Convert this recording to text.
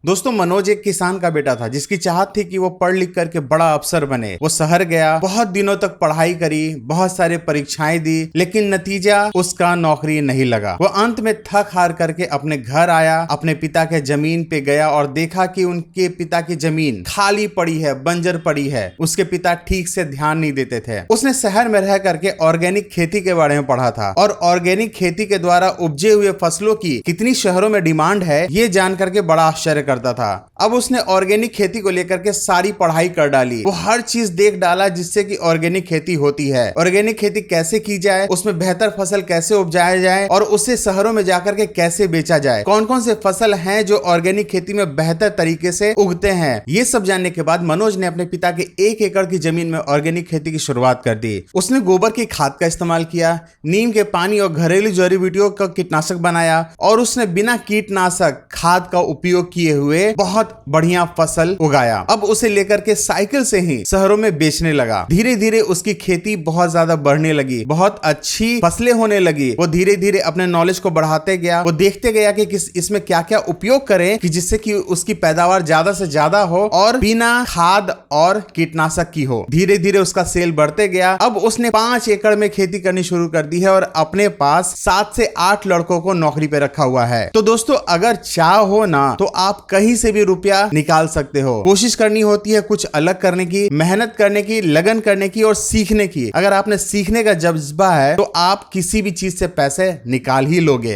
दोस्तों मनोज एक किसान का बेटा था जिसकी चाहत थी कि वो पढ़ लिख करके बड़ा अफसर बने। वो शहर गया, बहुत दिनों तक पढ़ाई करी, बहुत सारे परीक्षाएं दी, लेकिन नतीजा उसका नौकरी नहीं लगा। वो अंत में थक हार करके अपने घर आया, अपने पिता के जमीन पे गया और देखा कि उनके पिता की जमीन खाली पड़ी है, बंजर पड़ी है। उसके पिता ठीक से ध्यान नहीं देते थे। उसने शहर में रह करके ऑर्गेनिक खेती के बारे में पढ़ा था और ऑर्गेनिक खेती के द्वारा उपजे हुए फसलों की कितनी शहरों में डिमांड है ये जान करके बड़ा आश्चर्य करता था। अब उसने ऑर्गेनिक खेती को लेकर के सारी पढ़ाई कर डाली। वो हर चीज देख डाला जिससे कि ऑर्गेनिक खेती होती है, ऑर्गेनिक खेती कैसे की जाए, उसमें बेहतर फसल कैसे उपजाया जाए और उसे शहरों में जाकर के कैसे बेचा जाए, कौन कौन से फसल हैं जो ऑर्गेनिक खेती में बेहतर तरीके से उगते हैं। ये सब जानने के बाद मनोज ने अपने पिता के 1 एकड़ की जमीन में ऑर्गेनिक खेती की शुरुआत कर दी। उसने गोबर की खाद का इस्तेमाल किया, नीम के पानी और घरेलू जड़ी बूटियों का कीटनाशक बनाया और उसने बिना कीटनाशक खाद का उपयोग किए हुए बहुत बढ़िया फसल उगाया। अब उसे लेकर के साइकिल से ही शहरों में बेचने लगा। धीरे धीरे उसकी खेती बहुत ज्यादा बढ़ने लगी, बहुत अच्छी फसलें होने लगी। वो धीरे धीरे अपने नॉलेज को बढ़ाते गया। वो देखते गया कि इसमें क्या क्या उपयोग करें कि जिससे कि उसकी पैदावार ज्यादा से ज्यादा हो और बिना खाद और कीटनाशक की हो। धीरे धीरे उसका सेल बढ़ते गया। अब उसने 5 एकड़ में खेती करनी शुरू कर दी है और अपने पास 7 से 8 लड़कों को नौकरी पे रखा हुआ है। तो दोस्तों अगर चाह हो ना तो आप कहीं से भी रुपया निकाल सकते हो। कोशिश करनी होती है कुछ अलग करने की, मेहनत करने की, लगन करने की और सीखने की। अगर आपने सीखने का जज्बा है तो आप किसी भी चीज से पैसे निकाल ही लोगे।